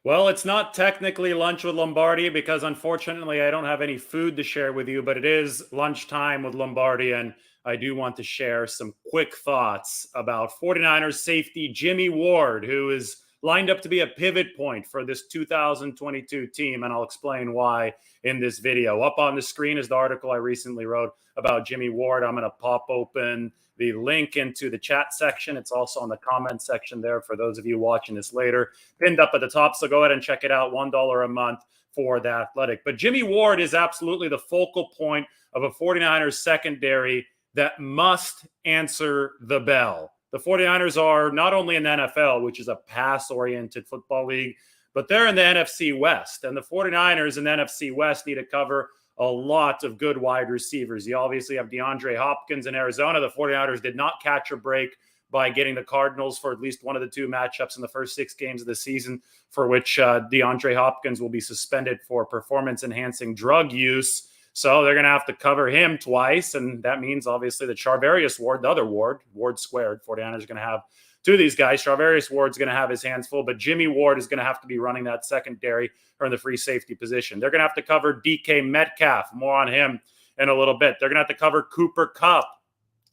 Well, it's not technically lunch with Lombardi because unfortunately I don't have any food to share with you, but it is lunchtime with Lombardi. And I do want to share some quick thoughts about 49ers safety Jimmie Ward, who is lined up to be a pivot point for this 2022 team. And I'll explain why in this video. Up on the screen is the article I recently wrote about Jimmie Ward. I'm going to pop open the link into the chat section. It's also on the comment section there for those of you watching this later, pinned up at the top. So go ahead and check it out. $1 a month for the Athletic. But Jimmie Ward is absolutely the focal point of a 49ers secondary that must answer the bell. The 49ers are not only in the NFL, which is a pass-oriented football league, but they're in the NFC West. And the 49ers in the NFC West need to cover a lot of good wide receivers. You obviously have DeAndre Hopkins in Arizona. The 49ers did not catch a break by getting the Cardinals for at least one of the two matchups in the first 6 games of the season, for which DeAndre Hopkins will be suspended for performance-enhancing drug use. So they're going to have to cover him twice, and that means obviously that Charvarius Ward, the other Ward squared, 49ers are going to have two of these guys. Charvarius Ward's going to have his hands full, but Jimmie Ward is going to have to be running that secondary or in the free safety position. They're going to have to cover DK Metcalf. More on him in a little bit. They're going to have to cover Cooper Kupp,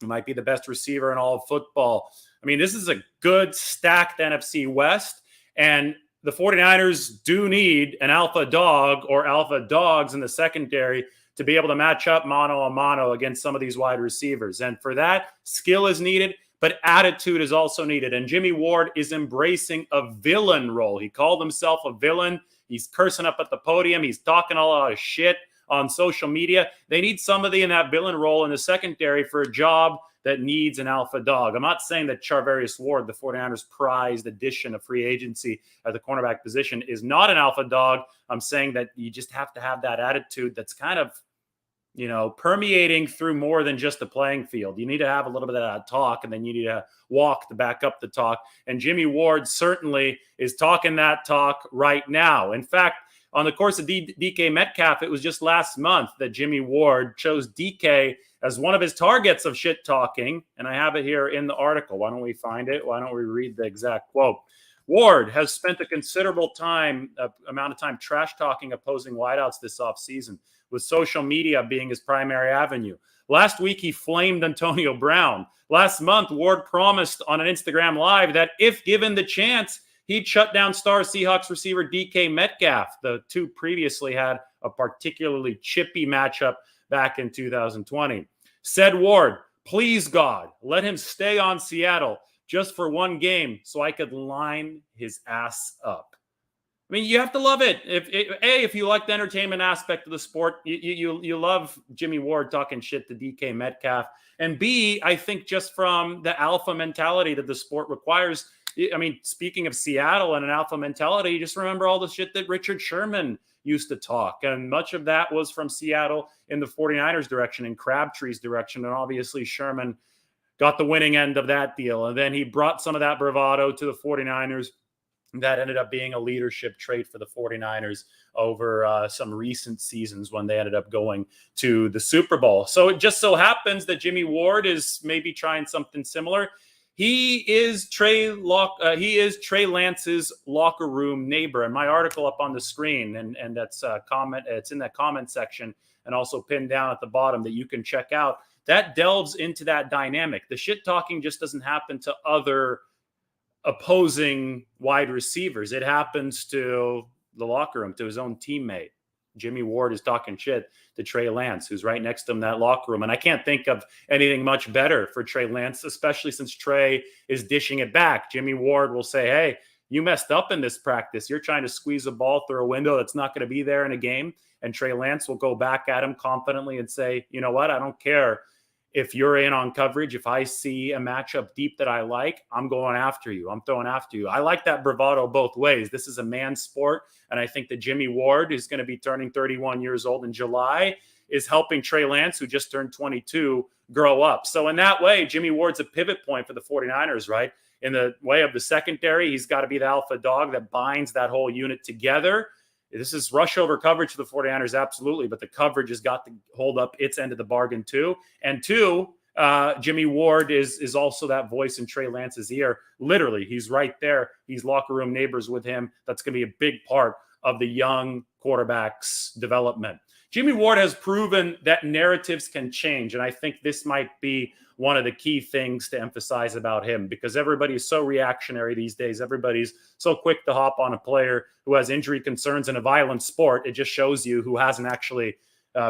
who might be the best receiver in all of football. I mean, this is a good stacked NFC West, and the 49ers do need an alpha dog or alpha dogs in the secondary to be able to match up mano a mano against some of these wide receivers. And for that, skill is needed, but attitude is also needed. And Jimmie Ward is embracing a villain role. He called himself a villain. He's cursing up at the podium. He's talking a lot of shit on social media. They need somebody in that villain role in the secondary for a job that needs an alpha dog. I'm not saying that Charvarius Ward, the 49ers' prized addition of free agency at the cornerback position, is not an alpha dog. I'm saying that you just have to have that attitude that's kind of, permeating through more than just the playing field. You need to have a little bit of that talk, and then you need to walk to back up the talk. And Jimmie Ward certainly is talking that talk right now. In fact, on the course of DK Metcalf, it was just last month that Jimmie Ward chose DK as one of his targets of shit talking. And I have it here in the article. Why don't we find it? Why don't we read the exact quote? Ward has spent a considerable amount of time trash talking opposing wideouts this offseason, with social media being his primary avenue. Last week, he flamed Antonio Brown. Last month, Ward promised on an Instagram Live that if given the chance, he'd shut down star Seahawks receiver DK Metcalf. The two previously had a particularly chippy matchup back in 2020. Said Ward, "Please, God, let him stay on Seattle just for one game so I could line his ass up." I mean, you have to love it. If you like the entertainment aspect of the sport, you love Jimmie Ward talking shit to DK Metcalf. And B, I think just from the alpha mentality that the sport requires. I mean, speaking of Seattle and an alpha mentality, you just remember all the shit that Richard Sherman used to talk. And much of that was from Seattle in the 49ers direction and Crabtree's direction. And obviously Sherman got the winning end of that deal. And then he brought some of that bravado to the 49ers. That ended up being a leadership trait for the 49ers over some recent seasons when they ended up going to the Super Bowl. So it just so happens that Jimmie Ward is maybe trying something similar. He is Trey Lance's locker room neighbor. And my article up on the screen, and that's a comment. It's in that comment section and also pinned down at the bottom that you can check out. That delves into that dynamic. The shit talking just doesn't happen to other opposing wide receivers. It happens to the locker room, to his own teammate. Jimmie Ward is talking shit to Trey Lance, who's right next to him in that locker room. And I can't think of anything much better for Trey Lance, especially since Trey is dishing it back. Jimmie Ward will say, "Hey, you messed up in this practice. You're trying to squeeze a ball through a window that's not going to be there in a game." And Trey Lance will go back at him confidently and say, "You know what? I don't care if you're in on coverage. If I see a matchup deep that I like, I'm going after you. I'm throwing after you." I like that bravado both ways. This is a man's sport. And I think that Jimmie Ward, who's going to be turning 31 years old in July, is helping Trey Lance, who just turned 22, grow up. So in that way, Jimmie Ward's a pivot point for the 49ers, right? In the way of the secondary, he's got to be the alpha dog that binds that whole unit together. This is rush over coverage for the 49ers, absolutely, but the coverage has got to hold up its end of the bargain too. And two, Jimmie Ward is also that voice in Trey Lance's ear. Literally, he's right there. He's locker room neighbors with him. That's going to be a big part of the young quarterback's development. Jimmie Ward has proven that narratives can change, and I think this might be one of the key things to emphasize about him, because everybody is so reactionary these days. Everybody's so quick to hop on a player who has injury concerns in a violent sport. It just shows you who hasn't actually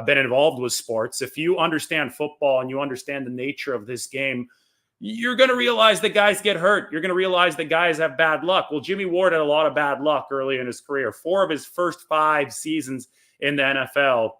been involved with sports. If you understand football and you understand the nature of this game, you're going to realize that guys get hurt. You're going to realize that guys have bad luck. Well, Jimmie Ward had a lot of bad luck early in his career. 4 of his first 5 seasons in the NFL,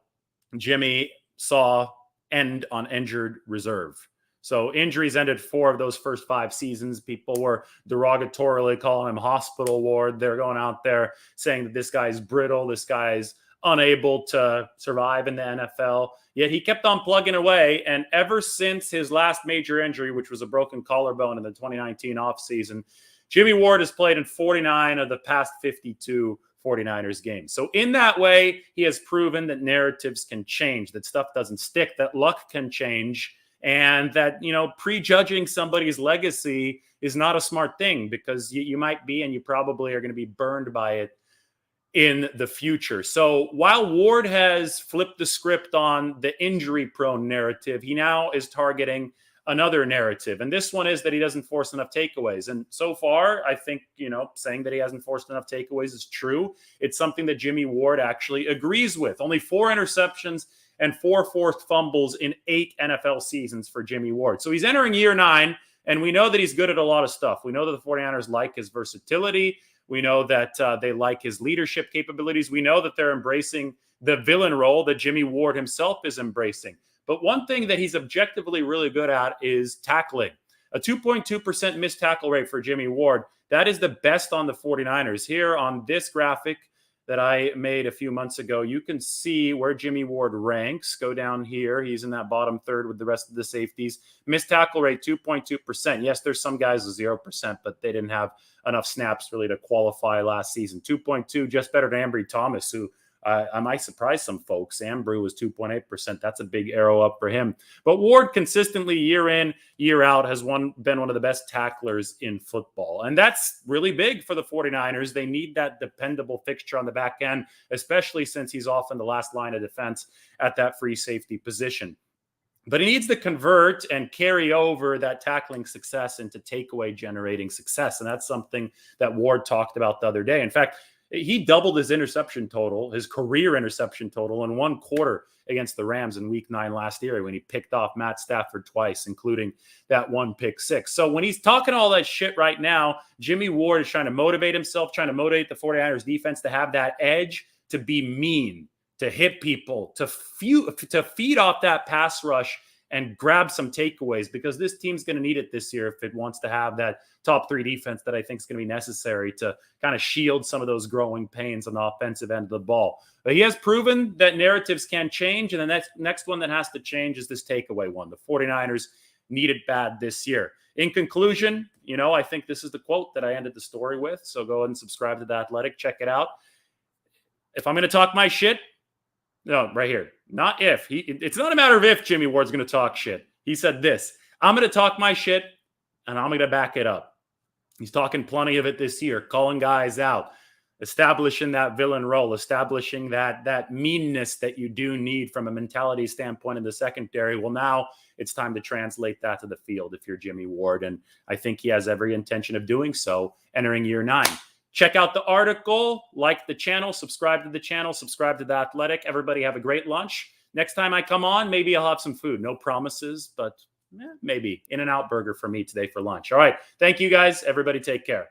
Jimmy saw end on injured reserve. So injuries ended 4 of those first 5 seasons. People were derogatorily calling him hospital ward. They're going out there saying that this guy's brittle, this guy's unable to survive in the NFL. Yet he kept on plugging away. And ever since his last major injury, which was a broken collarbone in the 2019 offseason, Jimmie Ward has played in 49 of the past 52 49ers games. So in that way, he has proven that narratives can change, that stuff doesn't stick, that luck can change, and that, prejudging somebody's legacy is not a smart thing, because you might be, and you probably are going to be burned by it in the future. So while Ward has flipped the script on the injury-prone narrative, he now is targeting another narrative. And this one is that he doesn't force enough takeaways. And so far, I think, saying that he hasn't forced enough takeaways is true. It's something that Jimmie Ward actually agrees with. Only 4 interceptions and 4 forced fumbles in 8 NFL seasons for Jimmie Ward. So he's entering year 9, and we know that he's good at a lot of stuff. We know that the 49ers like his versatility. We know that they like his leadership capabilities. We know that they're embracing the villain role that Jimmie Ward himself is embracing. But one thing that he's objectively really good at is tackling. A 2.2% missed tackle rate for Jimmie Ward. That is the best on the 49ers. Here on this graphic that I made a few months ago, you can see where Jimmie Ward ranks. Go down here. He's in that bottom third with the rest of the safeties. Missed tackle rate, 2.2%. Yes, there's some guys with 0%, but they didn't have enough snaps really to qualify last season. 2.2, just better than Ambry Thomas, who I might surprise some folks. Ambry was 2.8%. That's a big arrow up for him. But Ward consistently, year in, year out, has been one of the best tacklers in football. And that's really big for the 49ers. They need that dependable fixture on the back end, especially since he's often the last line of defense at that free safety position. But he needs to convert and carry over that tackling success into takeaway generating success. And that's something that Ward talked about the other day. In fact, he doubled his interception total, his career interception total, in 1 quarter against the Rams in Week 9 last year when he picked off Matt Stafford twice, including that 1 pick six. So when he's talking all that shit right now, Jimmie Ward is trying to motivate himself, trying to motivate the 49ers defense to have that edge, to be mean, to hit people, to feed off that pass rush and grab some takeaways, because this team's going to need it this year if it wants to have that top 3 defense that I think is going to be necessary to kind of shield some of those growing pains on the offensive end of the ball. But he has proven that narratives can change, and the next one that has to change is this takeaway one. The 49ers need it bad this year. In conclusion, I think this is the quote that I ended the story with, so go ahead and subscribe to The Athletic. Check it out. If I'm going to talk my shit, no, right here. Not if. It's not a matter of if Jimmie Ward's going to talk shit. He said this: I'm going to talk my shit, and I'm going to back it up. He's talking plenty of it this year, calling guys out, establishing that villain role, establishing that meanness that you do need from a mentality standpoint in the secondary. Well, now it's time to translate that to the field if you're Jimmie Ward, and I think he has every intention of doing so entering year 9. Check out the article, like the channel, subscribe to the channel, subscribe to The Athletic. Everybody have a great lunch. Next time I come on, maybe I'll have some food. No promises, but maybe In-N-Out burger for me today for lunch. All right. Thank you, guys. Everybody take care.